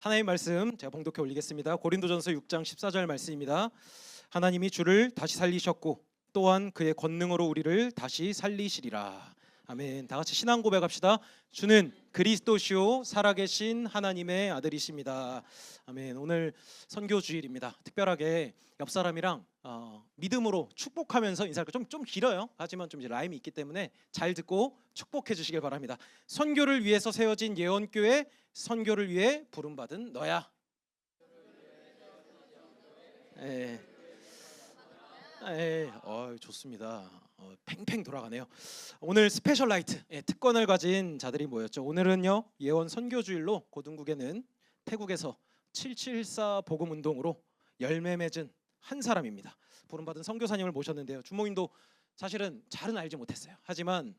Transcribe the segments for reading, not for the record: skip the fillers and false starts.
하나님 말씀 제가 봉독해 올리겠습니다. 고린도전서 6장 14절 말씀입니다. 하나님이 주를 다시 살리셨고 또한 그의 권능으로 우리를 다시 살리시리라. 아멘. 다 같이 신앙 고백합시다. 주는 그리스도시요 살아계신 하나님의 아들이십니다. 아멘. 오늘 선교 주일입니다. 특별하게 옆 사람이랑 믿음으로 축복하면서 인사를 좀 길어요. 하지만 좀 이제 라임이 있기 때문에 잘 듣고 축복해 주시길 바랍니다. 선교를 위해서 세워진 예언교회, 선교를 위해 부름받은 너야. 예. 좋습니다. 팽팽 돌아가네요. 오늘 스페셜 라이트 특권을 가진 자들이 모였죠. 오늘은요 예원 선교주일로 고등국에는 태국에서 774 복음 운동으로 열매 맺은 한 사람입니다. 부름받은 선교사님을 모셨는데요. 주목님도 사실은 잘은 알지 못했어요. 하지만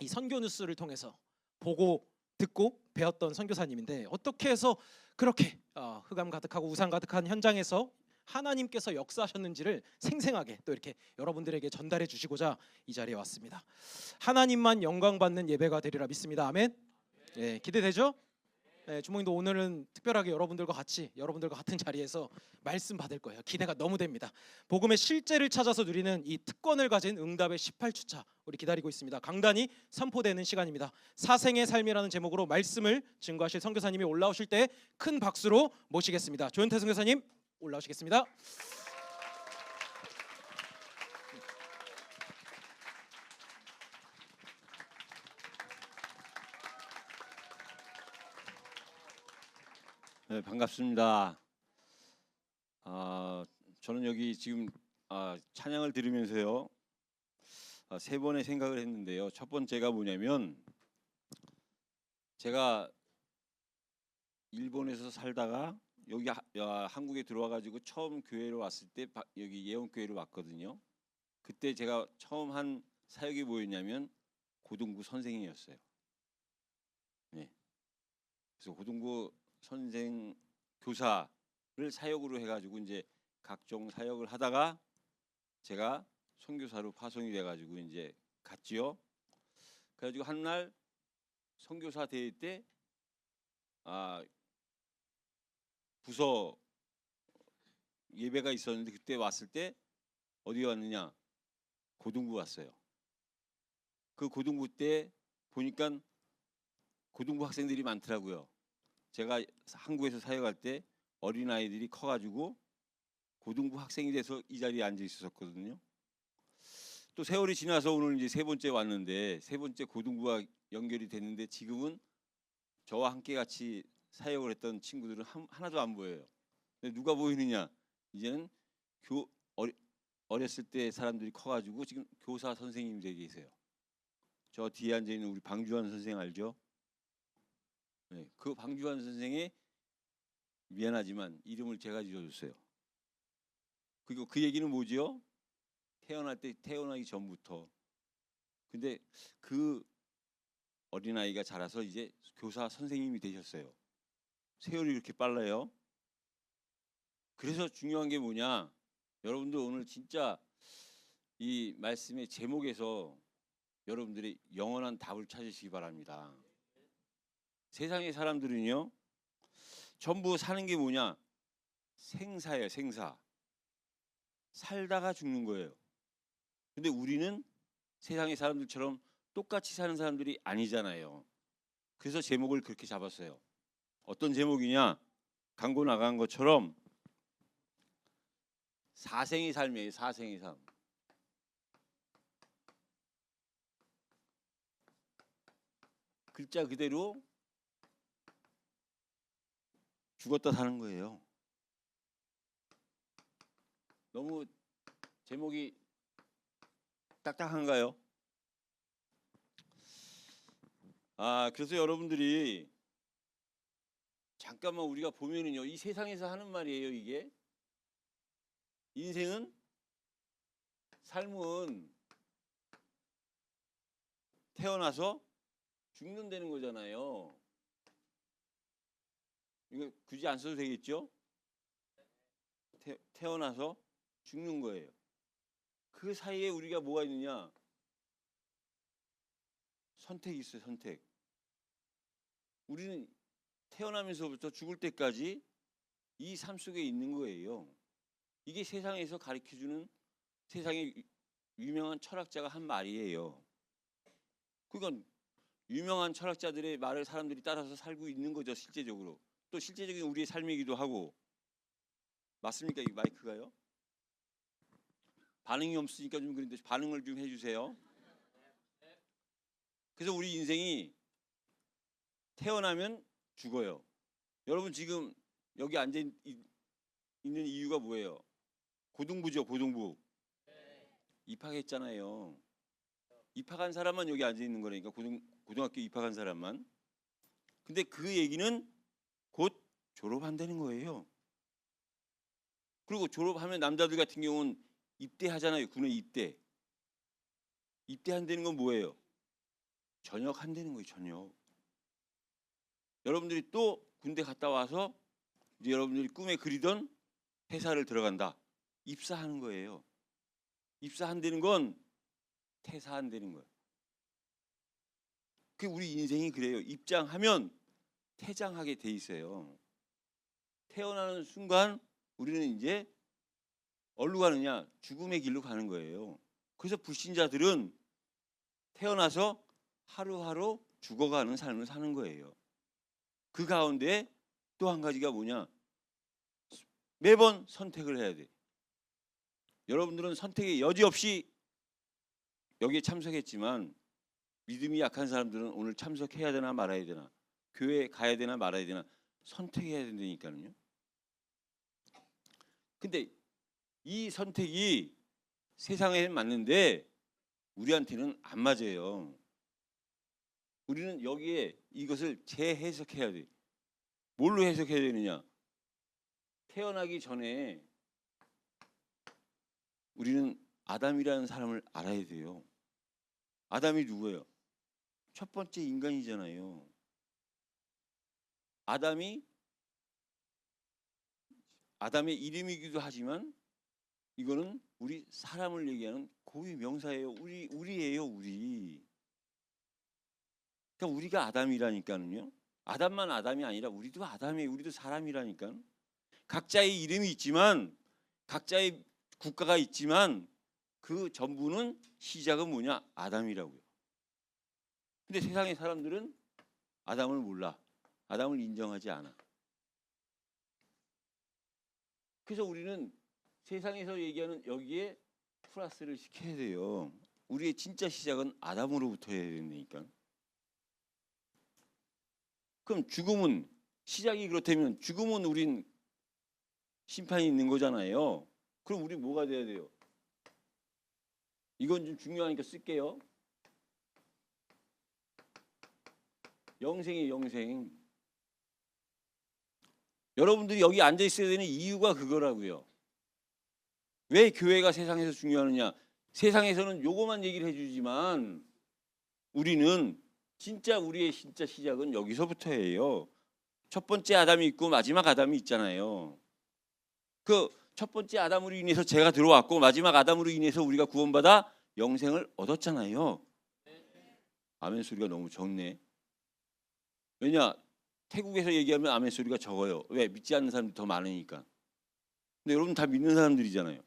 이 선교 뉴스를 통해서 보고 듣고 배웠던 선교사님인데 어떻게 해서 그렇게 흑암 가득하고 우상 가득한 현장에서 하나님께서 역사하셨는지를 생생하게 또 이렇게 여러분들에게 전달해 주시고자 이 자리에 왔습니다. 하나님만 영광 받는 예배가 되리라 믿습니다. 아멘. 예, 기대되죠? 주목님도 오늘은 특별하게 여러분들과 같은 자리에서 말씀 받을 거예요. 기대가 너무 됩니다. 복음의 실제를 찾아서 누리는 이 특권을 가진 응답의 18주차 우리 기다리고 있습니다. 강단이 선포되는 시간입니다. 사생의 삶이라는 제목으로 말씀을 증거하실 선교사님이 올라오실 때 큰 박수로 모시겠습니다. 조현태 선교사님 올라오시겠습니다. 네, 반갑습니다. 저는 여기 지금 찬양을 들으면서요 세 번의 생각을 했는데요. 첫 번째가 뭐냐면 제가 일본에서 살다가 여기 한국에 들어와가지고 처음 교회로 왔을 때 여기 예원교회로 왔거든요. 그때 제가 처음 한 사역이 뭐였냐면 고등부 선생이었어요. 네. 그래서 고등부 선생 교사를 사역으로 해가지고 이제 각종 사역을 하다가 제가 선교사로 파송이 돼가지고 이제 갔지요. 그래가지고 한 날 선교사 대회 때 부서 예배가 있었는데 그때 왔을 때 어디 왔느냐? 고등부 왔어요. 그 고등부 때 보니까 고등부 학생들이 많더라고요. 제가 한국에서 사역할 때 어린아이들이 커가지고 고등부 학생이 돼서 이 자리에 앉아 있었거든요. 또 세월이 지나서 오늘 이제 세 번째 왔는데 세 번째 고등부와 연결이 됐는데 지금은 저와 함께 같이 사역을 했던 친구들은 하나도 안 보여요. 근데 누가 보이느냐? 이제는 어렸을 때 사람들이 커가지고 지금 교사 선생님들이 계세요. 저 뒤에 앉아 있는 우리 방주환 선생 알죠? 네, 그 방주환 선생의 미안하지만 이름을 제가 지어줬어요. 그리고 그 얘기는 뭐지요? 태어나기 전부터. 근데 그 어린아이가 자라서 이제 교사 선생님이 되셨어요. 세월이 이렇게 빨라요. 그래서 중요한 게 뭐냐? 여러분들 오늘 진짜 이 말씀의 제목에서 여러분들이 영원한 답을 찾으시기 바랍니다. 세상의 사람들은요 전부 사는 게 뭐냐? 생사예요. 생사. 살다가 죽는 거예요. 근데 우리는 세상의 사람들처럼 똑같이 사는 사람들이 아니잖아요. 그래서 제목을 그렇게 잡았어요. 어떤 제목이냐? 광고 나간 것처럼 사생의 삶이에요. 사생의 삶. 글자 그대로 죽었다 사는 거예요. 너무 제목이 딱딱한가요? 그래서 여러분들이 잠깐만 우리가 보면은요 이 세상에서 하는 말이에요. 이게 인생은 삶은 태어나서 죽는다는 거잖아요. 이거 굳이 안 써도 되겠죠? 태어나서 죽는 거예요. 그 사이에 우리가 뭐가 있느냐? 선택이 있어요. 선택. 우리는 태어나면서부터 죽을 때까지 이 삶 속에 있는 거예요. 이게 세상에서 가르쳐주는 세상의 유명한 철학자가 한 말이에요. 그건 유명한 철학자들의 말을 사람들이 따라서 살고 있는 거죠. 실제적으로. 또 실제적인 우리의 삶이기도 하고. 맞습니까? 이 마이크가요? 반응이 없으니까 좀 그런데 반응을 좀 해주세요. 그래서 우리 인생이 태어나면 죽어요. 여러분 지금 여기 앉아 있는 이유가 뭐예요? 고등부죠, 고등부. 입학했잖아요. 입학한 사람만 여기 앉아 있는 거라니까, 고등학교 입학한 사람만. 근데 그 얘기는 곧 졸업한다는 거예요. 그리고 졸업하면 남자들 같은 경우는 입대하잖아요. 군에 입대. 입대한다는 건 뭐예요? 전역한다는 거예요. 전역. 여러분들이 또 군대 갔다 와서 이제 여러분들이 꿈에 그리던 회사를 들어간다. 입사하는 거예요. 입사한다는 건 퇴사한다는 거예요. 그 우리 인생이 그래요. 입장하면 퇴장하게 돼 있어요. 태어나는 순간 우리는 이제 어디로 가느냐? 죽음의 길로 가는 거예요. 그래서 불신자들은 태어나서 하루하루 죽어가는 삶을 사는 거예요. 그 가운데 또 한 가지가 뭐냐? 매번 선택을 해야 돼. 여러분들은 선택의 여지 없이 여기에 참석했지만 믿음이 약한 사람들은 오늘 참석해야 되나 말아야 되나, 교회 가야 되나 말아야 되나 선택해야 된다니까요. 근데 이 선택이 세상에 맞는데 우리한테는 안 맞아요. 우리는 여기에 이것을 재해석해야 돼. 뭘로 해석해야 되느냐? 태어나기 전에 우리는 아담이라는 사람을 알아야 돼요. 아담이 누구예요? 첫 번째 인간이잖아요. 아담의 이름이기도 하지만 이거는 우리 사람을 얘기하는 고유 명사예요. 우리예요, 우리. 그러니까 우리가 아담이라니까는요. 아담만 아담이 아니라 우리도 아담이에요. 우리도 사람이라니까. 각자의 이름이 있지만, 각자의 국가가 있지만 그 전부는 시작은 뭐냐? 아담이라고요. 근데 세상의 사람들은 아담을 몰라. 아담을 인정하지 않아. 그래서 우리는 세상에서 얘기하는 여기에 플러스를 시켜야 돼요. 우리의 진짜 시작은 아담으로부터 해야 된다니까. 그럼 죽음은 시작이 그렇다면 죽음은 우린 심판이 있는 거잖아요. 그럼 우리 뭐가 돼야 돼요? 이건 좀 중요하니까 쓸게요. 영생이에요, 영생. 여러분들이 여기 앉아 있어야 되는 이유가 그거라고요. 왜 교회가 세상에서 중요하느냐? 세상에서는 요거만 얘기를 해주지만 우리는 진짜 우리의 진짜 시작은 여기서부터예요. 첫 번째 아담이 있고 마지막 아담이 있잖아요. 그 첫 번째 아담으로 인해서 죄가 들어왔고 마지막 아담으로 인해서 우리가 구원받아 영생을 얻었잖아요. 아멘 소리가 너무 적네. 왜냐? 태국에서 얘기하면 아멘 소리가 적어요. 왜? 믿지 않는 사람들이 더 많으니까. 근데 여러분 다 믿는 사람들이잖아요.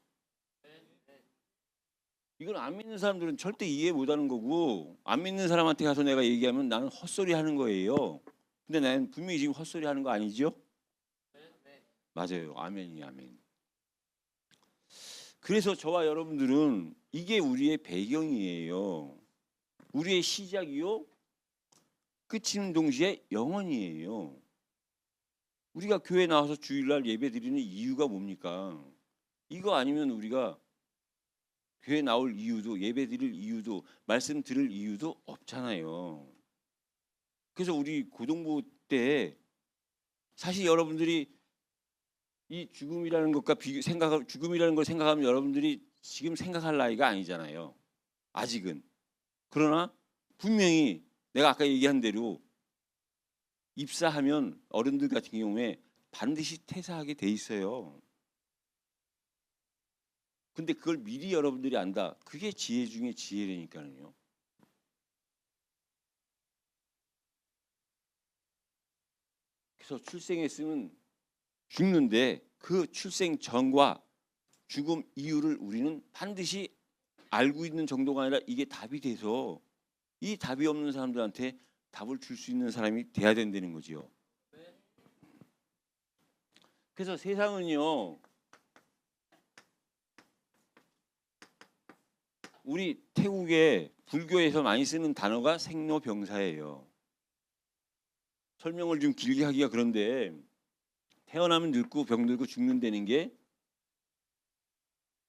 이건 안 믿는 사람들은 절대 이해 못하는 거고, 안 믿는 사람한테 가서 내가 얘기하면 나는 헛소리 하는 거예요. 근데 나는 분명히 지금 헛소리 하는 거 아니죠? 맞아요. 아멘이 아멘. 그래서 저와 여러분들은 이게 우리의 배경이에요. 우리의 시작이요, 끝이는 동시에 영원이에요. 우리가 교회 나와서 주일날 예배 드리는 이유가 뭡니까? 이거 아니면 우리가 교회 나올 이유도, 예배 드릴 이유도, 말씀 들을 이유도 없잖아요. 그래서 우리 고등부 때 사실 여러분들이 이 죽음이라는 것과 죽음이라는 걸 생각하면 여러분들이 지금 생각할 나이가 아니잖아요. 아직은. 그러나 분명히 내가 아까 얘기한 대로 입사하면 어른들 같은 경우에 반드시 퇴사하게 돼 있어요. 근데 그걸 미리 여러분들이 안다. 그게 지혜 중에 지혜라니까요. 그래서 그래서 출생했으면 죽는데 그 출생 전과 죽음 이유를 우리는 반드시 알고 있는 정도가 아니라 이게 답이 돼서 이 답이 없는 사람들한테 답을 줄 수 있는 사람이 돼야 된다는 거지요. 그래서 세상은요, 우리 태국의 불교에서 많이 쓰는 단어가 생로병사예요. 설명을 좀 길게 하기가 그런데 태어나면 늙고 병들고 죽는다는 게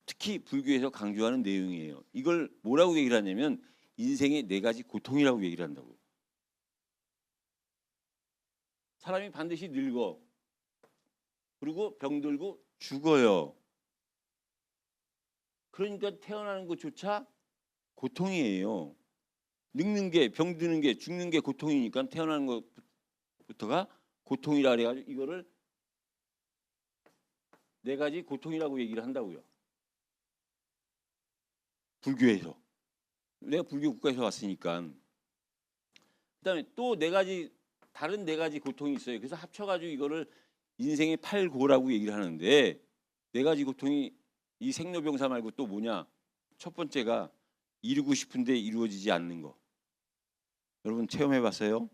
특히 불교에서 강조하는 내용이에요. 이걸 뭐라고 얘기를 하냐면 인생의 4가지 고통이라고 얘기를 한다고. 사람이 반드시 늙어. 그리고 병들고 죽어요. 그러니까 태어나는 것조차 고통이에요. 늙는 게, 병드는 게, 죽는 게 고통이니까 태어나는 것부터가 고통이라 그래가지고 이거를 4가지 고통이라고 얘기를 한다고요. 불교에서. 내가 불교 국가에서 왔으니까. 그다음에 또 4가지 다른 4가지 고통이 있어요. 그래서 합쳐가지고 이거를 인생의 8고라고 얘기를 하는데 4가지 고통이 이 생로병사 말고 또 뭐냐? 첫 번째가 이루고 싶은데 이루어지지 않는 거. 여러분 체험해봤어요?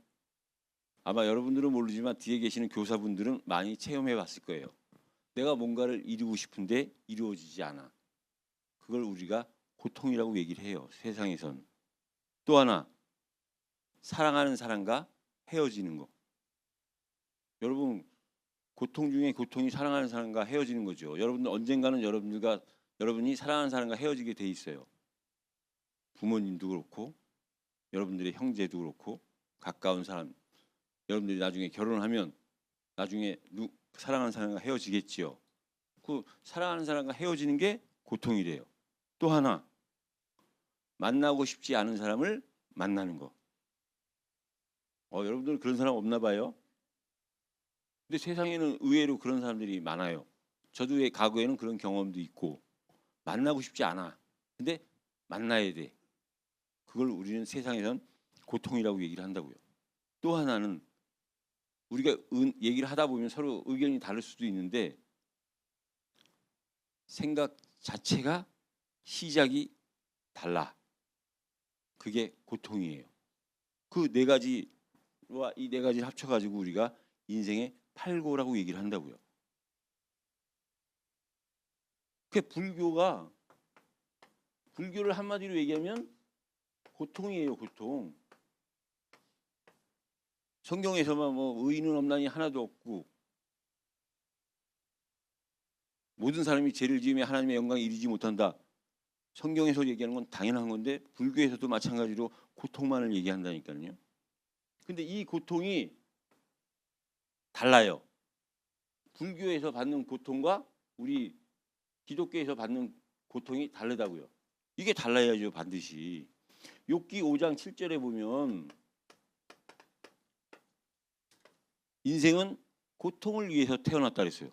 아마 여러분들은 모르지만 뒤에 계시는 교사분들은 많이 체험해봤을 거예요. 내가 뭔가를 이루고 싶은데 이루어지지 않아. 그걸 우리가 고통이라고 얘기를 해요. 세상에선. 또 하나 사랑하는 사람과 헤어지는 거. 여러분 고통 중에 고통이 사랑하는 사람과 헤어지는 거죠. 여러분들 언젠가는 여러분이 사랑하는 사람과 헤어지게 돼 있어요. 부모님도 그렇고 여러분들의 형제도 그렇고 가까운 사람. 여러분들이 나중에 결혼하면 나중에 사랑하는 사람과 헤어지겠지요. 그 사랑하는 사람과 헤어지는 게 고통이래요. 또 하나 만나고 싶지 않은 사람을 만나는 거. 여러분들 그런 사람 없나 봐요? 근데 세상에는 의외로 그런 사람들이 많아요. 저도 과거에는 그런 경험도 있고 만나고 싶지 않아. 근데 만나야 돼. 그걸 우리는 세상에선 고통이라고 얘기를 한다고요. 또 하나는 우리가 얘기를 하다 보면 서로 의견이 다를 수도 있는데 생각 자체가 시작이 달라. 그게 고통이에요. 그 4가지와 이 4가지를 합쳐가지고 우리가 인생의 8고라고 얘기를 한다고요. 그 불교를 한마디로 얘기하면 고통이에요, 고통. 성경에서만 뭐 의인은 없나니 하나도 없고 모든 사람이 죄를 지으며 하나님의 영광에 이르지 못한다. 성경에서 얘기하는 건 당연한 건데 불교에서도 마찬가지로 고통만을 얘기한다니까요. 근데 이 고통이 달라요. 불교에서 받는 고통과 우리 기독교에서 받는 고통이 다르다고요. 이게 달라야죠, 반드시. 욥기 5장 7절에 보면 인생은 고통을 위해서 태어났다 그랬어요.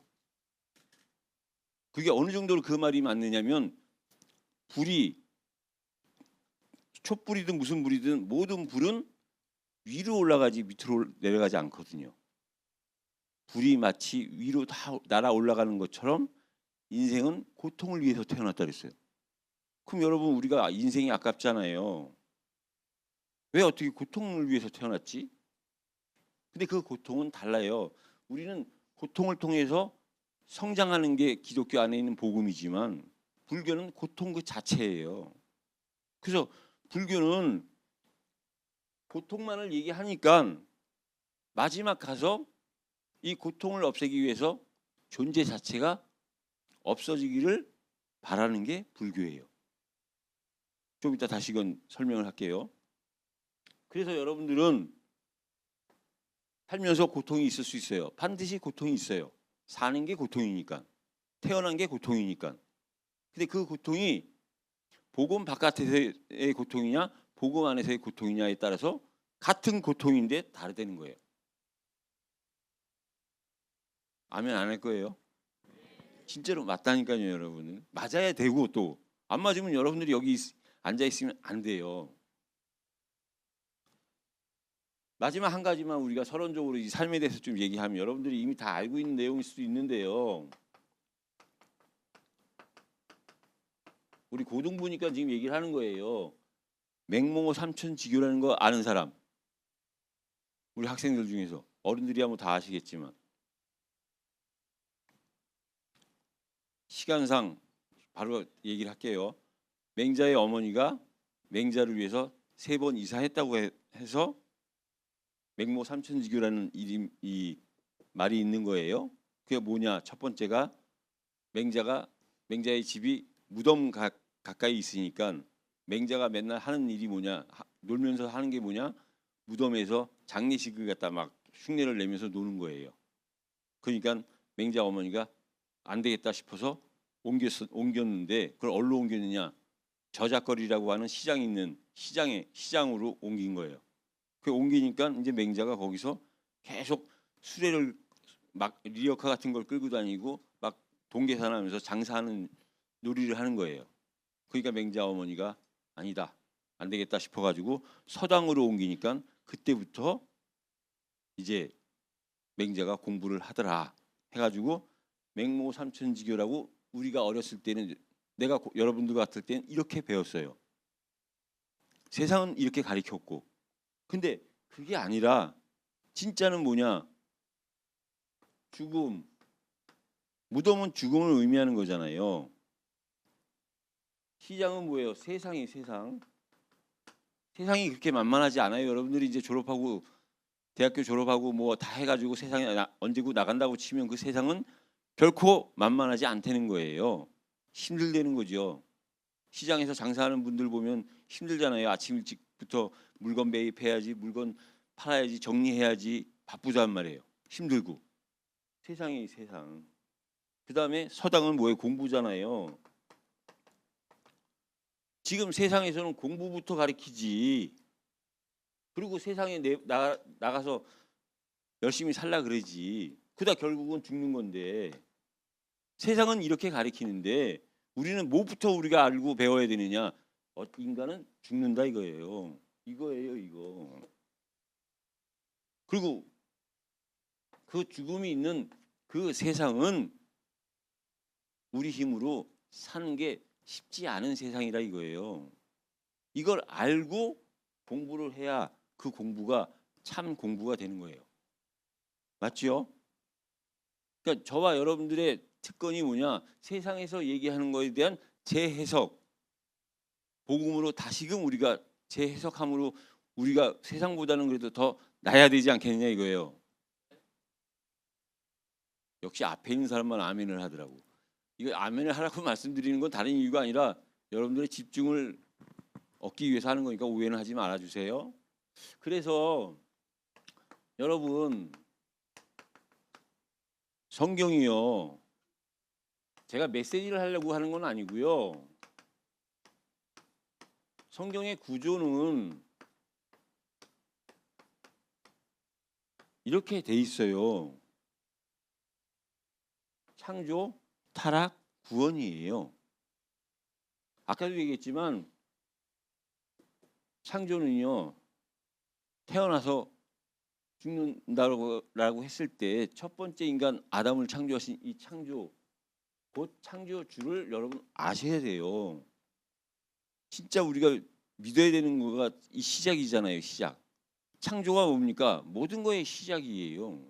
그게 어느 정도로 그 말이 맞느냐면 불이 촛불이든 무슨 불이든 모든 불은 위로 올라가지 밑으로 내려가지 않거든요. 불이 마치 위로 다 날아 올라가는 것처럼 인생은 고통을 위해서 태어났다 그랬어요. 그럼 여러분 우리가 인생이 아깝잖아요. 왜 어떻게 고통을 위해서 태어났지? 근데 그 고통은 달라요. 우리는 고통을 통해서 성장하는 게 기독교 안에 있는 복음이지만 불교는 고통 그 자체예요. 그래서 불교는 고통만을 얘기하니까 마지막 가서 이 고통을 없애기 위해서 존재 자체가 없어지기를 바라는 게 불교예요. 좀 이따 다시 이건 설명을 할게요. 그래서 여러분들은 살면서 고통이 있을 수 있어요. 반드시 고통이 있어요. 사는 게 고통이니까. 태어난 게 고통이니까. 근데 그 고통이 복음 바깥에서의 고통이냐 복음 안에서의 고통이냐에 따라서 같은 고통인데 다르다는 거예요. 아멘 안 할 거예요? 진짜로 맞다니까요, 여러분은. 맞아야 되고 또 안 맞으면 여러분들이 여기 앉아 있으면 안 돼요. 마지막 한 가지만 우리가 서론적으로 이 삶에 대해서 좀 얘기하면 여러분들이 이미 다 알고 있는 내용일 수도 있는데요. 우리 고등부니까 지금 얘기를 하는 거예요. 맹몽호 삼천지교라는 거 아는 사람? 우리 학생들 중에서. 어른들이야 뭐 다 아시겠지만. 시간상 바로 얘기를 할게요. 맹자의 어머니가 맹자를 위해서 3번 이사했다고 해서 맹모 삼천지교라는 이 말이 있는 거예요. 그게 뭐냐? 첫 번째가 맹자의 집이 무덤 가까이 있으니까 맹자가 맨날 하는 일이 뭐냐? 놀면서 하는 게 뭐냐? 무덤에서 장례식을 갖다 막 흉내를 내면서 노는 거예요. 그러니까 맹자 어머니가 안 되겠다 싶어서 옮겼는데 그걸 어디로 옮겼느냐? 저작거리라고 하는 시장이 있는 시장으로 옮긴 거예요. 그 옮기니까 이제 맹자가 거기서 계속 수레를 막 리어카 같은 걸 끌고 다니고 막 동계산하면서 장사하는 놀이를 하는 거예요. 그러니까 맹자 어머니가 아니다, 안 되겠다 싶어가지고 서당으로 옮기니까 그때부터 이제 맹자가 공부를 하더라 해가지고 맹모 삼천지교라고 우리가 어렸을 때는 여러분들 같을 때는 이렇게 배웠어요. 세상은 이렇게 가르쳤고. 근데 그게 아니라 진짜는 뭐냐? 죽음. 무덤은 죽음을 의미하는 거잖아요. 시장은 뭐예요? 세상이 세상. 세상이 그렇게 만만하지 않아요. 여러분들이 이제 졸업하고 대학교 졸업하고 뭐 다 해가지고 세상에 언제고 나간다고 치면 그 세상은 결코 만만하지 않다는 거예요. 힘들다는 거죠. 시장에서 장사하는 분들 보면 힘들잖아요. 아침 일찍부터 물건 매입해야지, 물건 팔아야지, 정리해야지 바쁘단 말이에요. 힘들고. 세상이 세상. 그다음에 서당은 뭐예요? 공부잖아요. 지금 세상에서는 공부부터 가르치지. 그리고 세상에 나가서 열심히 살라 그러지. 그러다 결국은 죽는 건데. 세상은 이렇게 가르치는데 우리는 뭐부터 우리가 알고 배워야 되느냐? 인간은 죽는다 이거예요. 이거예요, 이거. 그리고 그 죽음이 있는 그 세상은 우리 힘으로 사는 게 쉽지 않은 세상이라 이거예요. 이걸 알고 공부를 해야 그 공부가 참 공부가 되는 거예요. 맞죠? 그러니까 저와 여러분들의 특권이 뭐냐? 세상에서 얘기하는 거에 대한 재해석, 복음으로 다시금 우리가 재해석함으로 우리가 세상보다는 그래도 더 나아야 되지 않겠느냐 이거예요. 역시 앞에 있는 사람만 아멘을 하더라고. 이거 아멘을 하라고 말씀드리는 건 다른 이유가 아니라 여러분들의 집중을 얻기 위해서 하는 거니까 오해는 하지 말아주세요. 그래서 여러분 성경이요. 제가 메시지를 하려고 하는 건 아니고요. 성경의 구조는 이렇게 돼 있어요. 창조, 타락, 구원이에요. 아까도 얘기했지만 창조는요. 태어나서 죽는다고 했을 때 첫 번째 인간 아담을 창조하신 이 창조, 곧 창조주를 여러분 아셔야 돼요. 진짜 우리가 믿어야 되는 거가 이 시작이잖아요. 시작. 창조가 뭡니까? 모든 거의 시작이에요.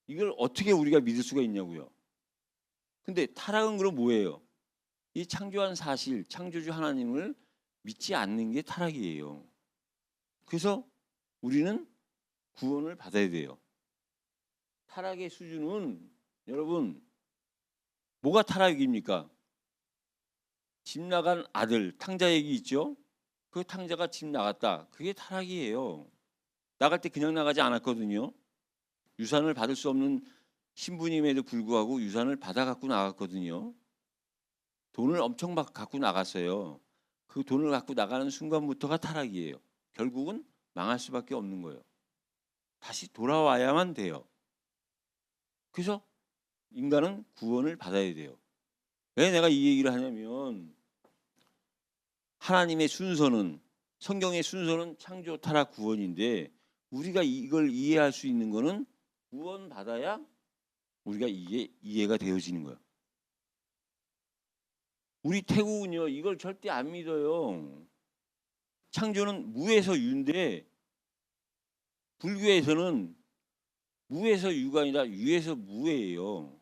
이걸 어떻게 우리가 믿을 수가 있냐고요. 근데 타락은 그럼 뭐예요? 이 창조한 사실, 창조주 하나님을 믿지 않는 게 타락이에요. 그래서 우리는 구원을 받아야 돼요. 타락의 수준은 여러분 뭐가 타락입니까? 집 나간 아들, 탕자 얘기 있죠? 그 탕자가 집 나갔다. 그게 타락이에요. 나갈 때 그냥 나가지 않았거든요. 유산을 받을 수 없는 신부님에도 불구하고 유산을 받아 갖고 나갔거든요. 돈을 엄청 갖고 나갔어요. 그 돈을 갖고 나가는 순간부터가 타락이에요. 결국은 망할 수밖에 없는 거예요. 다시 돌아와야만 돼요. 그래서 인간은 구원을 받아야 돼요. 왜 내가 이 얘기를 하냐면 하나님의 순서는 성경의 순서는 창조, 타락, 구원인데 우리가 이걸 이해할 수 있는 거는 구원 받아야 우리가 이게 이해가 되어지는 거야. 우리 태국은요 이걸 절대 안 믿어요. 창조는 무에서 유인데 불교에서는 무에서 유가 아니라 유에서 무예요.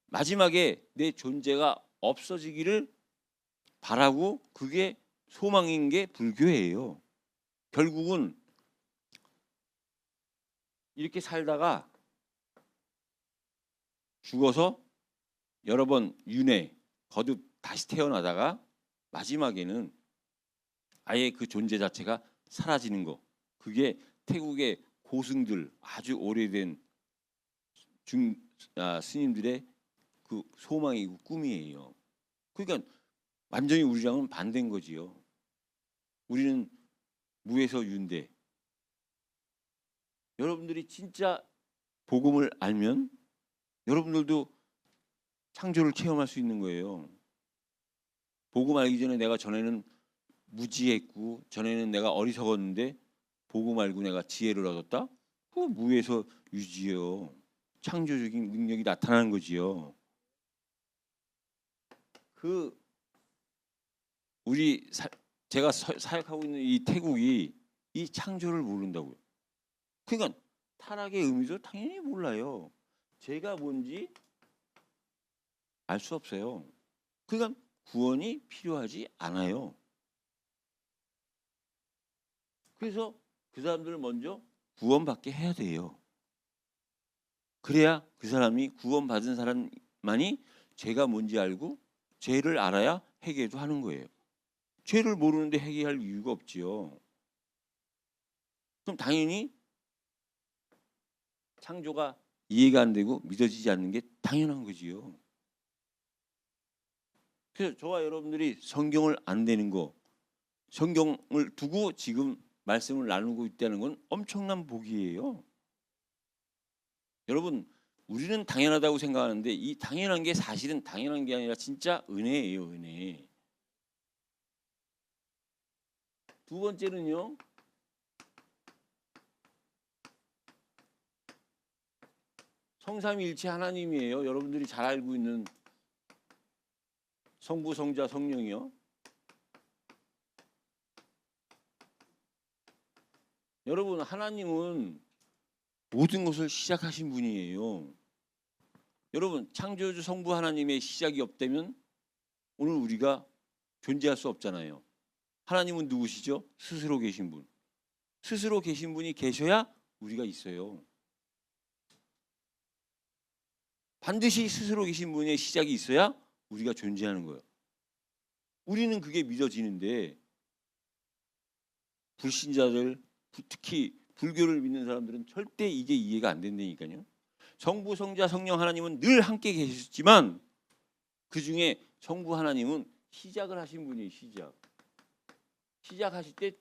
마지막에 내 존재가 없어지기를 바라고 그게 소망인 게 불교예요. 결국은 이렇게 살다가 죽어서 여러 번 윤회 거듭 다시 태어나다가 마지막에는 아예 그 존재 자체가 사라지는 거. 그게 태국의 고승들 아주 오래된 스님들의 그 소망이고 꿈이에요. 그러니까 완전히 우리랑은 반대인 거지요. 우리는 무에서 유인데 여러분들이 진짜 복음을 알면 여러분들도 창조를 체험할 수 있는 거예요. 복음 알기 전에 내가 전에는 무지했고 전에는 내가 어리석었는데 복음 알고 내가 지혜를 얻었다? 그 무에서 유지요. 창조적인 능력이 나타나는 거지요. 그 제가 사역하고 있는 이 태국이 이 창조를 모른다고요. 그러니까 타락의 의미도 당연히 몰라요. 죄가 뭔지 알 수 없어요. 그러니까 구원이 필요하지 않아요. 그래서 그 사람들을 먼저 구원받게 해야 돼요. 그래야 그 사람이 구원받은 사람만이 죄가 뭔지 알고 죄를 알아야 회개도 하는 거예요. 죄를 모르는데 회개할 이유가 없지요. 그럼 당연히 창조가 이해가 안 되고 믿어지지 않는 게 당연한 거지요. 그래서 저와 여러분들이 성경을 안 되는 거, 성경을 두고 지금 말씀을 나누고 있다는 건 엄청난 복이에요. 여러분, 우리는 당연하다고 생각하는데 이 당연한 게 사실은 당연한 게 아니라 진짜 은혜예요, 은혜. 두 번째는요. 성삼위일체 하나님이에요. 여러분들이 잘 알고 있는 성부, 성자, 성령이요. 여러분, 하나님은 모든 것을 시작하신 분이에요. 여러분, 창조주 성부 하나님의 시작이 없다면 오늘 우리가 존재할 수 없잖아요. 하나님은 누구시죠? 스스로 계신 분. 스스로 계신 분이 계셔야 우리가 있어요. 반드시 스스로 계신 분의 시작이 있어야 우리가 존재하는 거예요. 우리는 그게 믿어지는데 불신자들, 특히 불교를 믿는 사람들은 절대 이게 이해가 안 된다니까요. 성부, 성자, 성령 하나님은 늘 함께 계셨지만 그중에 성부 하나님은 시작을 하신 분이에요. 시작하실 때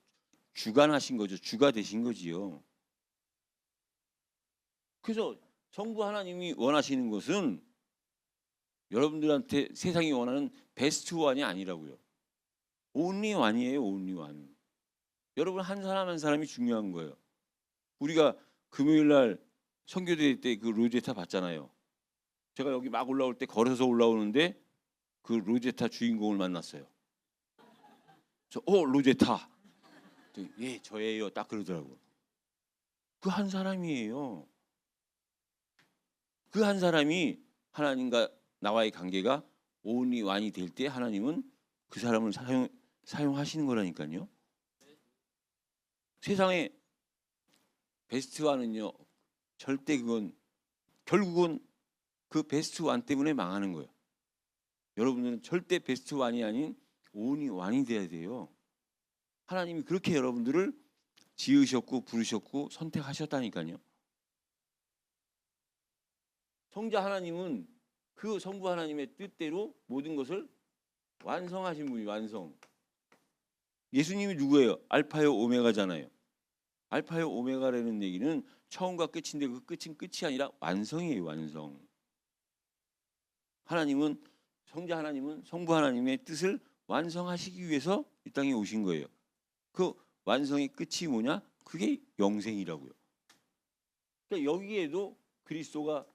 주관하신 거죠. 주가 되신 거지요. 그래서 성부 하나님이 원하시는 것은 여러분들한테 세상이 원하는 베스트 원이 아니라고요. 온리 원이에요. 온리 원. 여러분 한 사람 한 사람이 중요한 거예요. 우리가 금요일 날 선교대 때 그 로제타 봤잖아요. 제가 여기 막 올라올 때 걸어서 올라오는데 그 로제타 주인공을 만났어요. 로제타. 예, 저예요. 딱 그러더라고. 그 한 사람이에요. 그 한 사람이 하나님과 나와의 관계가 온리 완이 될 때 하나님은 그 사람을 사용하시는 거라니까요. 세상에 베스트 완은요 절대 그건 결국은 그 베스트 완 때문에 망하는 거예요. 여러분들은 절대 베스트 완이 아닌 온리 완이 돼야 돼요. 하나님이 그렇게 여러분들을 지으셨고 부르셨고 선택하셨다니까요. 성자 하나님은 그 성부 하나님의 뜻대로 모든 것을 완성하신 분이 완성. 예수님이 누구예요? 알파요 오메가잖아요. 알파요 오메가라는 얘기는 처음과 끝인데 그 끝은 끝이 아니라 완성이에요. 완성. 하나님은 성자 하나님은 성부 하나님의 뜻을 완성하시기 위해서 이 땅에 오신 거예요. 그 완성의 끝이 뭐냐? 그게 영생이라고요. 그러니까 여기에도 그리스도가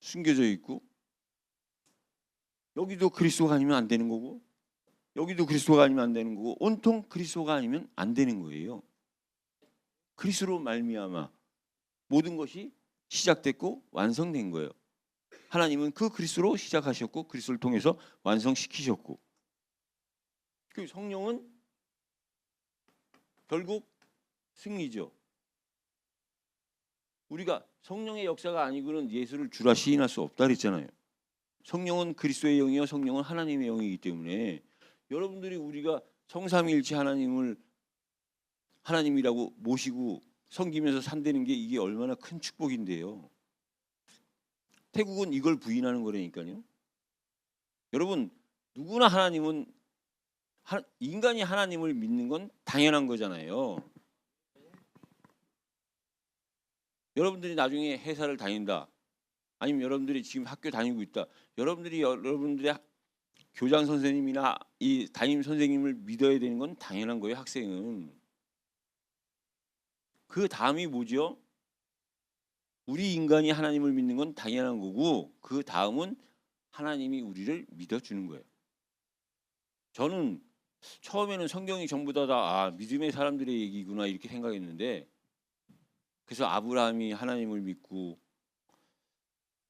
숨겨져 있고, 여기도 그리스도가 아니면 안 되는 거고, 여기도 그리스도가 아니면 안 되는 거고, 온통 그리스도가 아니면 안 되는 거예요. 그리스도로 말미암아 모든 것이 시작됐고 완성된 거예요. 하나님은 그 그리스도로 시작하셨고 그리스도를 통해서 완성시키셨고, 그 성령은 결국 승리죠. 우리가 성령의 역사가 아니고는 예수를 주라 시인할 수 없다 그랬잖아요. 성령은 그리스도의 영이요 성령은 하나님의 영이기 때문에 여러분들이 우리가 성삼위일체 하나님을 하나님이라고 모시고 섬기면서 산다는 게 이게 얼마나 큰 축복인데요. 태국은 이걸 부인하는 거라니까요. 여러분, 누구나 하나님은 인간이 하나님을 믿는 건 당연한 거잖아요. 여러분들이 나중에 회사를 다닌다, 아니면 여러분들이 지금 학교 다니고 있다, 여러분들의 교장 선생님이나 이 담임 선생님을 믿어야 되는 건 당연한 거예요. 학생은. 그 다음이 뭐죠? 우리 인간이 하나님을 믿는 건 당연한 거고, 그 다음은 하나님이 우리를 믿어주는 거예요. 저는 처음에는 성경이 전부 다 믿음의 사람들의 얘기구나 이렇게 생각했는데, 그래서 아브라함이 하나님을 믿고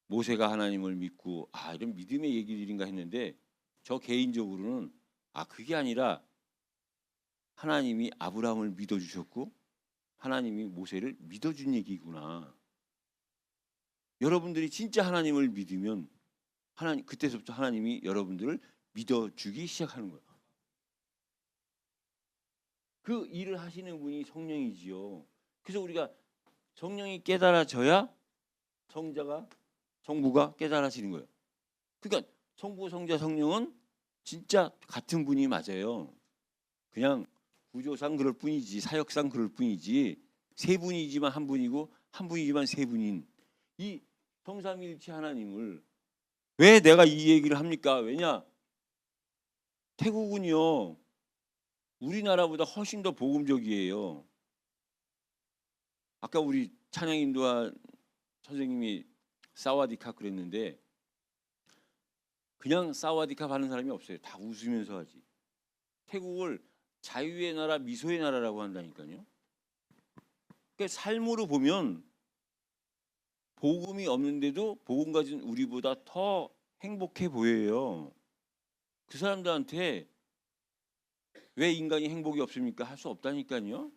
모세가 하나님을 믿고 이런 믿음의 얘기들인가 했는데, 저 개인적으로는 그게 아니라 하나님이 아브라함을 믿어주셨고 하나님이 모세를 믿어준 얘기구나. 여러분들이 진짜 하나님을 믿으면 그때서부터 하나님이 여러분들을 믿어주기 시작하는 거예요. 그 일을 하시는 분이 성령이지요. 그래서 우리가 성령이 깨달아져야 성부가 깨달아지는 거예요. 그러니까 성부, 성자, 성령은 진짜 같은 분이 맞아요. 그냥 구조상 그럴 뿐이지, 사역상 그럴 뿐이지, 세 분이지만 한 분이고 한 분이지만 세 분인 이 성삼위일체 하나님을 왜 내가 이 얘기를 합니까? 왜냐? 태국은요 우리나라보다 훨씬 더 복음적이에요. 아까 우리 찬양 인도한 선생님이 사와디캅 그랬는데, 그냥 사와디캅 하는 사람이 없어요. 다 웃으면서 하지. 태국을 자유의 나라, 미소의 나라라고 한다니까요. 그러니까 삶으로 보면 복음이 없는데도 복음 가진 우리보다 더 행복해 보여요. 그 사람들한테 왜 인간이 행복이 없습니까? 할 수 없다니까요.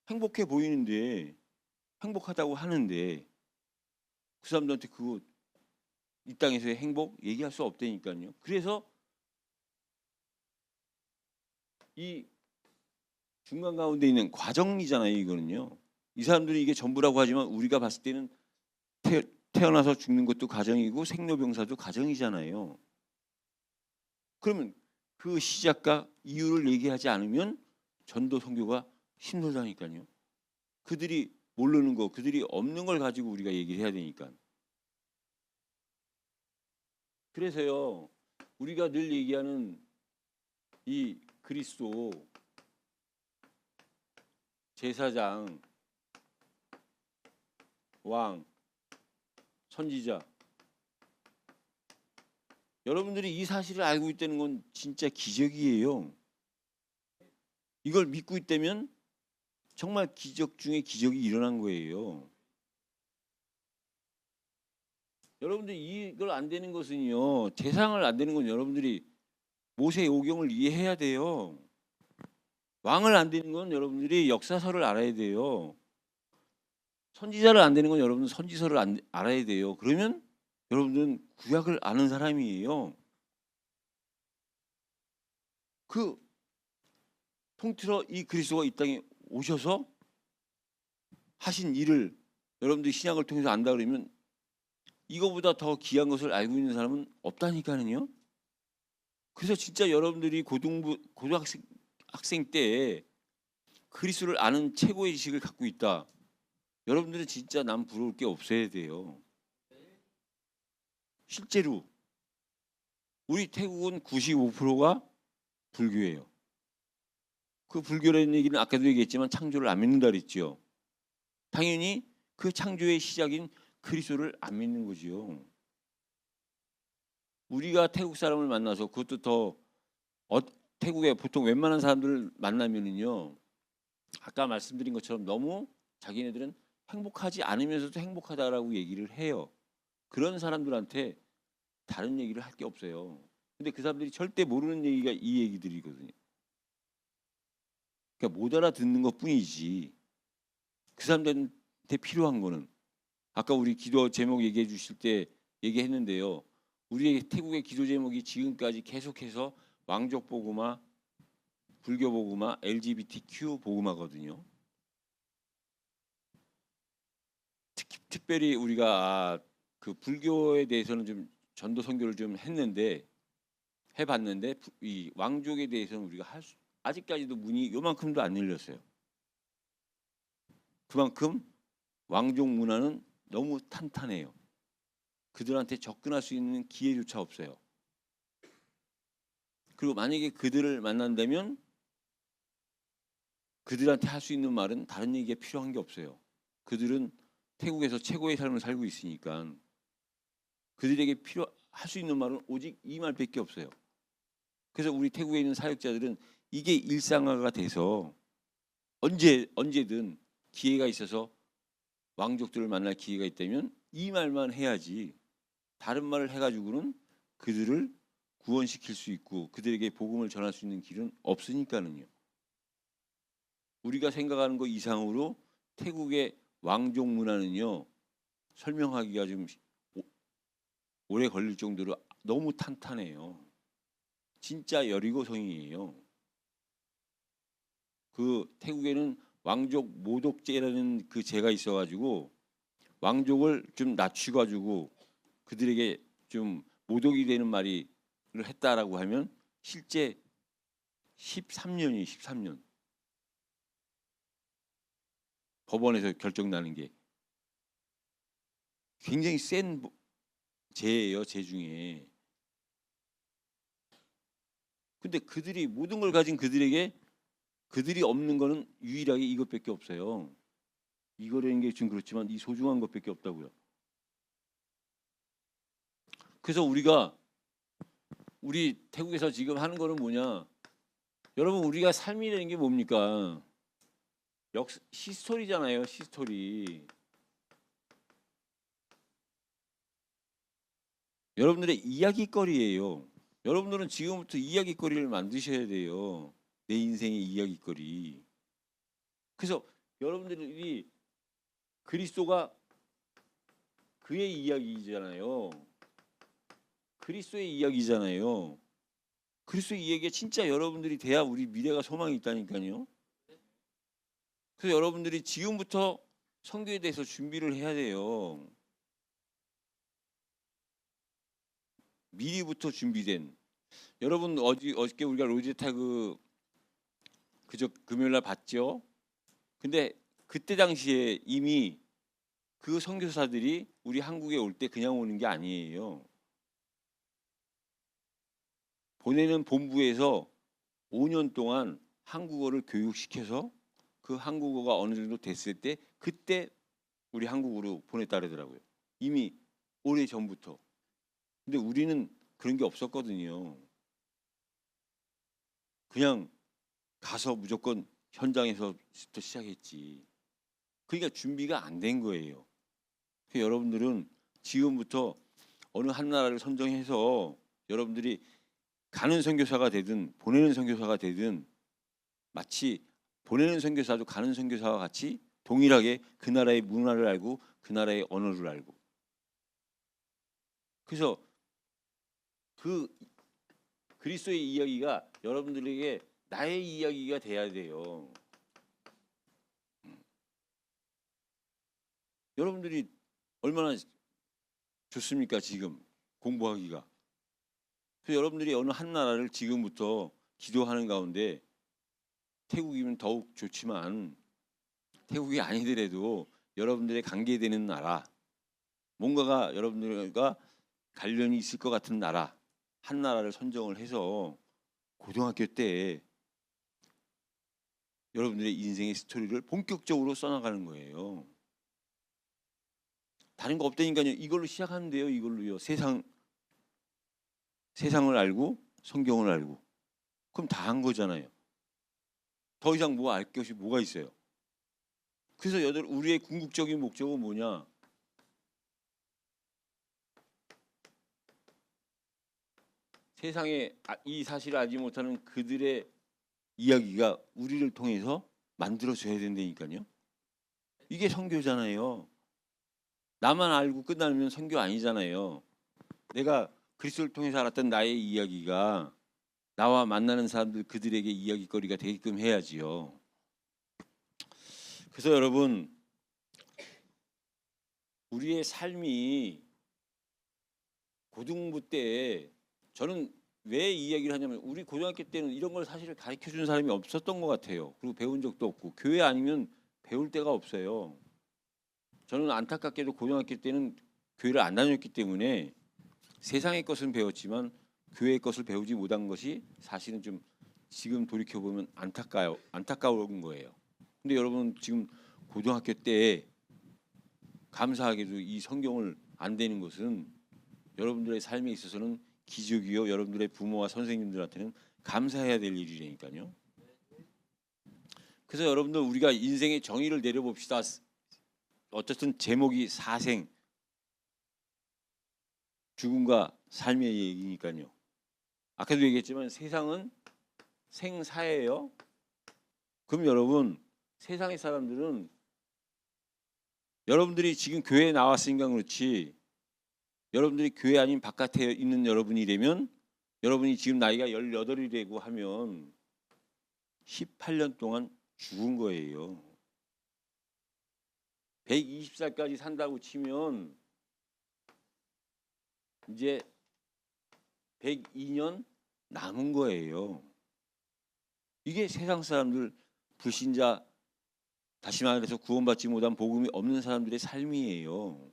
행복해 보이는데, 행복하다고 하는데 그 사람들한테 그거 이 땅에서의 행복 얘기할 수 없다니까요. 그래서 이 중간 가운데 있는 과정이잖아요. 이거는요. 이 사람들이 이게 전부라고 하지만 우리가 봤을 때는 태어나서 죽는 것도 과정이고 생로병사도 과정이잖아요. 그러면 그 시작과 이유를 얘기하지 않으면 전도 선교가 힘들다니까요. 그들이 모르는 거, 그들이 없는 걸 가지고 우리가 얘기를 해야 되니까. 그래서요, 우리가 늘 얘기하는 이 그리스도 제사장, 왕, 선지자, 여러분들이 이 사실을 알고 있다는 건 진짜 기적이에요. 이걸 믿고 있다면 정말 기적 중에 기적이 일어난 거예요. 여러분들이 이걸 안 되는 것은요, 대상을 안 되는 건 여러분들이 모세의 오경을 이해해야 돼요. 왕을 안 되는 건 여러분들이 역사서를 알아야 돼요. 선지자를 안 되는 건 여러분은 선지서를 알아야 돼요. 그러면 여러분들은 구약을 아는 사람이에요. 그 통틀어 이 그리스도가 이 땅에 오셔서 하신 일을 여러분들이 신약을 통해서 안다 그러면 이거보다 더 귀한 것을 알고 있는 사람은 없다니까요. 그래서 진짜 여러분들이 고등학생 때 그리스도를 아는 최고의 지식을 갖고 있다. 여러분들은 진짜 남 부러울 게 없어야 돼요. 실제로 우리 태국은 95%가 불교예요. 그 불교라는 얘기는 아까도 얘기했지만 창조를 안 믿는다 그랬죠. 당연히 그 창조의 시작인 그리스도를 안 믿는 거지요. 우리가 태국 사람을 만나서 그것도 더 태국에 보통 웬만한 사람들을 만나면은요, 아까 말씀드린 것처럼 너무 자기네들은 행복하지 않으면서도 행복하다라고 얘기를 해요. 그런 사람들한테 다른 얘기를 할 게 없어요. 근데 그 사람들이 절대 모르는 얘기가 이 얘기들이거든요. 그러니까 못 알아듣는 것뿐이지. 그 사람들한테 필요한 거는 아까 우리 기도 제목 얘기해 주실 때 얘기했는데요. 우리의 태국의 기도 제목이 지금까지 계속해서 왕족 복음화, 불교 복음화, LGBTQ 복음화거든요. 특별히 우리가 그 불교에 대해서는 좀 전도 선교를 좀 해봤는데 이 왕족에 대해서는 우리가 아직까지도 문이 요만큼도 안 열렸어요. 그만큼 왕족 문화는 너무 탄탄해요. 그들한테 접근할 수 있는 기회조차 없어요. 그리고 만약에 그들을 만난다면 그들한테 할 수 있는 말은 다른 얘기가 필요한 게 없어요. 그들은 태국에서 최고의 삶을 살고 있으니까 그들에게 할 수 있는 말은 오직 이 말밖에 없어요. 그래서 우리 태국에 있는 사역자들은 이게 일상화가 돼서 언제든 기회가 있어서 왕족들을 만날 기회가 있다면 이 말만 해야지 다른 말을 해가지고는 그들을 구원시킬 수 있고 그들에게 복음을 전할 수 있는 길은 없으니까는요. 우리가 생각하는 것 이상으로 태국의 왕족 문화는요, 설명하기가 좀 오래 걸릴 정도로 너무 탄탄해요. 진짜 여리고성이에요. 그 태국에는 왕족 모독죄라는 그 죄가 있어가지고 왕족을 좀 낮추가지고 그들에게 좀 모독이 되는 말을 했다라고 하면 실제 13년 법원에서 결정 나는 게 굉장히 센 죄예요, 죄 중에. 근데 그들이 모든 걸 가진 그들에게 그들이 없는 거는 유일하게 이것밖에 없어요. 이거라는 게 좀 그렇지만 이 소중한 것밖에 없다고요. 그래서 우리 태국에서 지금 하는 거는 뭐냐? 여러분 우리가 삶이라는 게 뭡니까? 히스토리잖아요, 히스토리. 여러분들의 이야기거리예요. 여러분들은 지금부터 이야기거리를 만드셔야 돼요. 내 인생의 이야기거리. 그래서 여러분들이 그리스도가 그의 이야기잖아요. 그리스도의 이야기잖아요. 그리스도의 이야기가 진짜 여러분들이 돼야 우리 미래가 소망이 있다니까요. 그래서 여러분들이 지금부터 선교에 대해서 준비를 해야 돼요. 미리부터 준비된. 여러분 어저께 우리가 로제타 그저 금요일 날 봤죠. 근데 그때 당시에 이미 그 선교사들이 우리 한국에 올 때 그냥 오는 게 아니에요. 보내는 본부에서 5년 동안 한국어를 교육시켜서 그 한국어가 어느 정도 됐을 때 그때 우리 한국으로 보냈다 그러더라고요. 이미 오래 전부터. 근데 우리는 그런 게 없었거든요. 그냥 가서 무조건 현장에서부터 시작했지. 그러니까 준비가 안 된 거예요. 그래서 여러분들은 지금부터 어느 한 나라를 선정해서 여러분들이 가는 선교사가 되든 보내는 선교사가 되든 마치 보내는 선교사도 가는 선교사와 같이 동일하게 그 나라의 문화를 알고 그 나라의 언어를 알고 그래서 그 그리스도의 이야기가 여러분들에게 나의 이야기가 돼야 돼요. 여러분들이 얼마나 좋습니까 지금 공부하기가. 그래서 여러분들이 어느 한 나라를 지금부터 기도하는 가운데 태국이면 더욱 좋지만 태국이 아니더라도 여러분들의 관계되는 나라 뭔가가 여러분들과 관련이 있을 것 같은 나라 한 나라를 선정을 해서 고등학교 때 여러분들의 인생의 스토리를 본격적으로 써나가는 거예요. 다른 거 없다니까요. 이걸로 시작하면 돼요. 이걸로요. 세상을 알고 성경을 알고. 그럼 다 한 거잖아요. 더 이상 뭐 알 것이 뭐가 있어요. 그래서 우리의 궁극적인 목적은 뭐냐? 세상에 이 사실을 알지 못하는 그들의 이야기가 우리를 통해서 만들어져야 된다니까요. 이게 선교잖아요. 나만 알고 끝나면 선교 아니잖아요. 내가 그리스도를 통해서 알았던 나의 이야기가 나와 만나는 사람들 그들에게 이야기거리가 되게끔 해야지요. 그래서 여러분 우리의 삶이 고등부 때 저는 왜 이 이야기를 하냐면 우리 고등학교 때는 이런 걸 사실 가르쳐 준 사람이 없었던 것 같아요. 그리고 배운 적도 없고 교회 아니면 배울 데가 없어요. 저는 안타깝게도 고등학교 때는 교회를 안 다녔기 때문에 세상의 것은 배웠지만 교회의 것을 배우지 못한 것이 사실은 좀 지금 돌이켜 보면 안타까운 거예요. 근데 여러분 지금 고등학교 때 감사하게도 이 성경을 안 되는 것은 여러분들의 삶에 있어서는 기적이요. 여러분들의 부모와 선생님들한테는 감사해야 될 일이라니까요. 그래서 여러분들 우리가 인생의 정의를 내려봅시다. 어쨌든 제목이 사생, 죽음과 삶의 얘기니까요. 아까도 얘기했지만 세상은 생사예요. 그럼 여러분 세상의 사람들은 여러분들이 지금 교회에 나왔으니까 그렇지 여러분들이 교회 아닌 바깥에 있는 여러분이라면 여러분이 지금 나이가 18이라고 하면 18년 동안 죽은 거예요. 120살까지 산다고 치면 이제 102년 남은 거예요. 이게 세상 사람들 불신자 다시 말해서 구원받지 못한 복음이 없는 사람들의 삶이에요.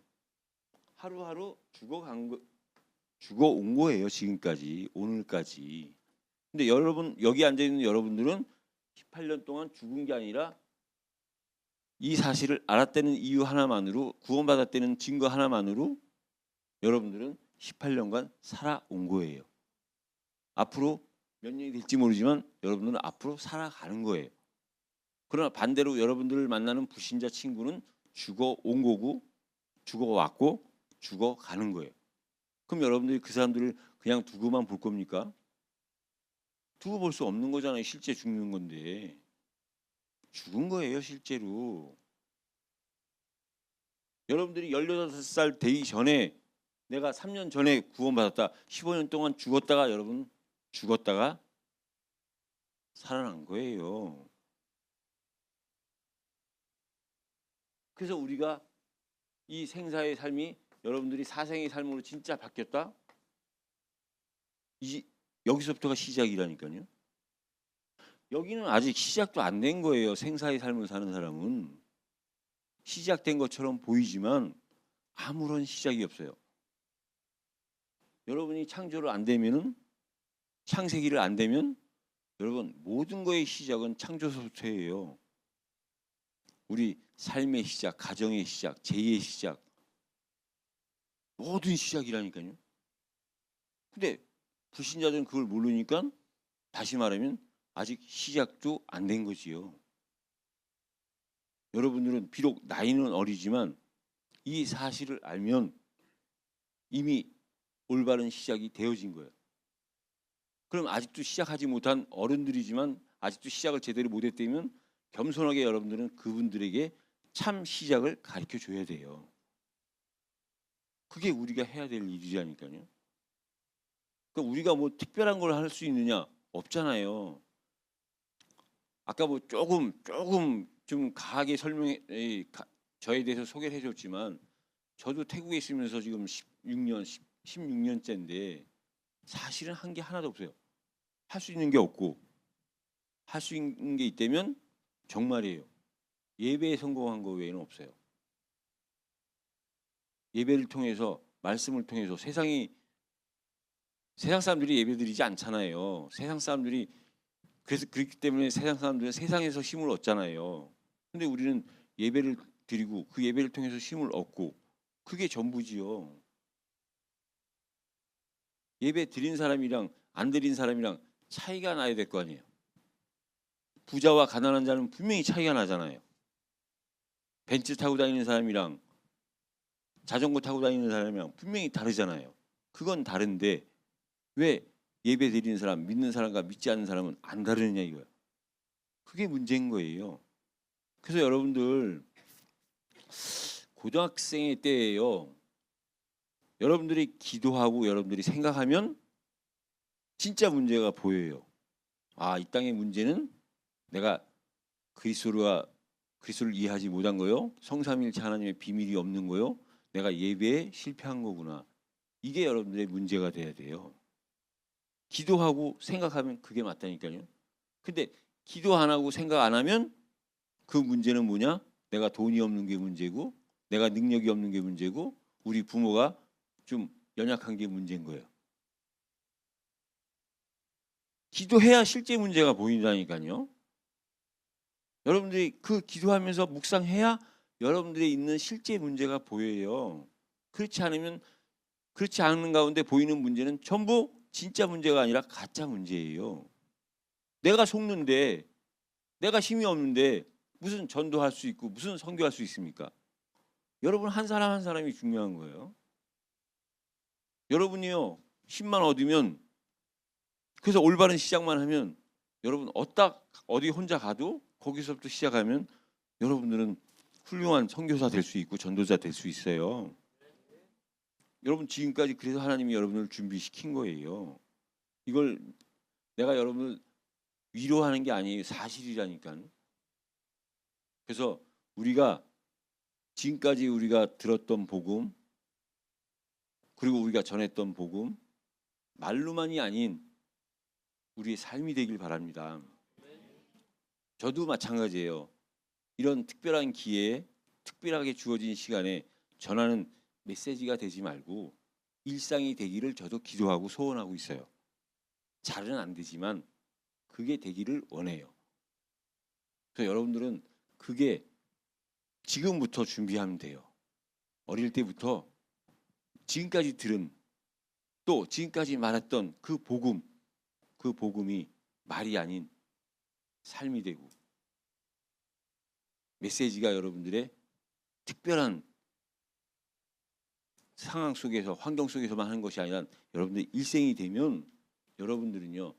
하루하루 죽어온 거예요. 지금까지 오늘까지. 근데 여러분 여기 앉아 있는 여러분들은 18년 동안 죽은 게 아니라 이 사실을 알았다는 이유 하나만으로 구원받았다는 증거 하나만으로 여러분들은 18년간 살아온 거예요. 앞으로 몇 년이 될지 모르지만 여러분들은 앞으로 살아가는 거예요. 그러나 반대로 여러분들을 만나는 불신자 친구는 죽어온 거고 죽어왔고 죽어가는 거예요. 그럼 여러분들이 그 사람들을 그냥 두고만 볼 겁니까? 두고 볼 수 없는 거잖아요. 실제 죽는 건데. 죽은 거예요. 실제로. 여러분들이 18살 되기 전에 내가 3년 전에 구원받았다. 15년 동안 죽었다가 여러분 죽었다가 살아난 거예요. 그래서 우리가 이 생사의 삶이 여러분들이 사생의 삶으로 진짜 바뀌었다? 여기서부터가 시작이라니까요. 여기는 아직 시작도 안 된 거예요. 생사의 삶을 사는 사람은. 시작된 것처럼 보이지만 아무런 시작이 없어요. 여러분이 창조를 안 되면은 창세기를 안 되면 여러분 모든 거의 시작은 창조서부터예요. 우리 삶의 시작, 가정의 시작, 제2의 시작 모든 시작이라니까요. 근데 불신자들은 그걸 모르니까 다시 말하면 아직 시작도 안 된 거지요. 여러분들은 비록 나이는 어리지만 이 사실을 알면 이미 올바른 시작이 되어진 거예요. 그럼 아직도 시작하지 못한 어른들이지만 아직도 시작을 제대로 못했다면 겸손하게 여러분들은 그분들에게 참 시작을 가르쳐 줘야 돼요. 그게 우리가 해야 될 일이라니까요. 그러니까 우리가 뭐 특별한 걸 할 수 있느냐? 없잖아요. 아까 뭐 조금 좀 가하게 저에 대해서 소개를 해줬지만 저도 태국에 있으면서 지금 16년째인데 사실은 한 게 하나도 없어요. 할 수 있는 게 없고 할 수 있는 게 있다면 정말이에요. 예배에 성공한 거 외에는 없어요. 예배를 통해서 말씀을 통해서 세상이 세상 사람들이 예배드리지 않잖아요. 세상 사람들이 그래서 그렇기 때문에 세상 사람들은 세상에서 힘을 얻잖아요. 근데 우리는 예배를 드리고 그 예배를 통해서 힘을 얻고 그게 전부지요. 예배 드린 사람이랑 안 드린 사람이랑 차이가 나야 될 거 아니에요. 부자와 가난한 자는 분명히 차이가 나잖아요. 벤츠 타고 다니는 사람이랑 자전거 타고 다니는 사람이랑 분명히 다르잖아요. 그건 다른데 왜 예배 드리는 사람, 믿는 사람과 믿지 않는 사람은 안 다르느냐 이거예요. 그게 문제인 거예요. 그래서 여러분들 고등학생의 때예요. 여러분들이 기도하고 여러분들이 생각하면 진짜 문제가 보여요. 아, 이 땅의 문제는 내가 그리스도를 이해하지 못한 거요. 성삼일체 하나님의 비밀이 없는 거요. 내가 예배에 실패한 거구나. 이게 여러분들의 문제가 돼야 돼요. 기도하고 생각하면 그게 맞다니까요. 근데 기도 안 하고 생각 안 하면 그 문제는 뭐냐? 내가 돈이 없는 게 문제고 내가 능력이 없는 게 문제고 우리 부모가 좀 연약한 게 문제인 거예요. 기도해야 실제 문제가 보인다니까요. 여러분들이 그 기도하면서 묵상해야 여러분들이 있는 실제 문제가 보여요. 그렇지 않은 가운데 보이는 문제는 전부 진짜 문제가 아니라 가짜 문제예요. 내가 속는데 내가 힘이 없는데 무슨 전도할 수 있고 무슨 선교할 수 있습니까? 여러분 한 사람 한 사람이 중요한 거예요. 여러분이요 10만 얻으면 그래서 올바른 시작만 하면 여러분 어디 혼자 가도 거기서부터 시작하면 여러분들은 훌륭한 선교사 될 수 있고 전도자 될 수 있어요. 여러분 지금까지 그래서 하나님이 여러분을 준비시킨 거예요. 이걸 내가 여러분을 위로하는 게 아니에요. 사실이라니까요. 그래서 지금까지 우리가 들었던 복음 그리고 우리가 전했던 복음 말로만이 아닌 우리의 삶이 되길 바랍니다. 저도 마찬가지예요. 이런 특별한 기회에 특별하게 주어진 시간에 전하는 메시지가 되지 말고 일상이 되기를 저도 기도하고 소원하고 있어요. 잘은 안 되지만 그게 되기를 원해요. 그래서 여러분들은 그게 지금부터 준비하면 돼요. 어릴 때부터 지금까지 들은 또 지금까지 말했던 그 복음이 말이 아닌 삶이 되고 메시지가 여러분들의 특별한 상황 속에서 환경 속에서만 하는 것이 아니라 여러분들의 일생이 되면 여러분들은요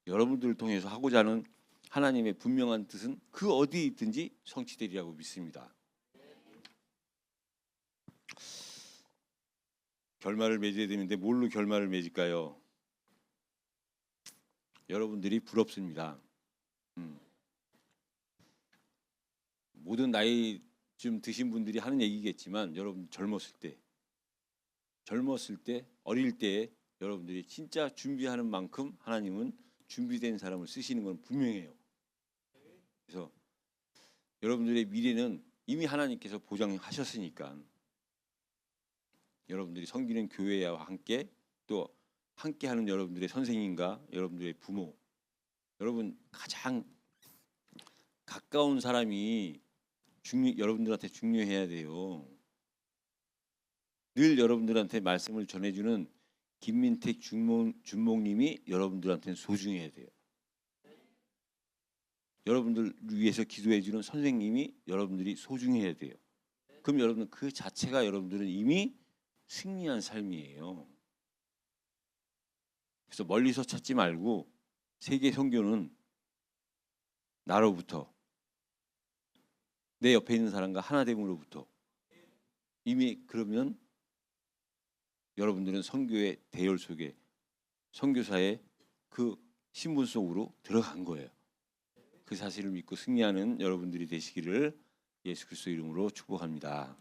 여러분들을 통해서 하고자 하는 하나님의 분명한 뜻은 그 어디에 있든지 성취되리라고 믿습니다. 결말을 맺어야 되는데 뭘로 결말을 맺을까요? 여러분들이 부럽습니다. 모든 나이 좀 드신 분들이 하는 얘기겠지만 여러분 젊었을 때 어릴 때 여러분들이 진짜 준비하는 만큼 하나님은 준비된 사람을 쓰시는 건 분명해요. 그래서 여러분들의 미래는 이미 하나님께서 보장하셨으니까 여러분들이 섬기는 교회와 함께 또 함께하는 여러분들의 선생님과 여러분들의 부모 여러분 가장 가까운 사람이 여러분들한테 중요해야 돼요. 늘 여러분들한테 말씀을 전해주는 김민택 준목님이 여러분들한테는 소중해야 돼요. 여러분들 위해서 기도해주는 선생님이 여러분들이 소중해야 돼요. 그럼 여러분 그 자체가 여러분들은 이미 승리한 삶이에요. 그래서 멀리서 찾지 말고 세계 선교는 나로부터 내 옆에 있는 사람과 하나됨으로부터 이미 그러면 여러분들은 선교의 대열 속에 선교사의 그 신분 속으로 들어간 거예요. 그 사실을 믿고 승리하는 여러분들이 되시기를 예수 그리스도 이름으로 축복합니다.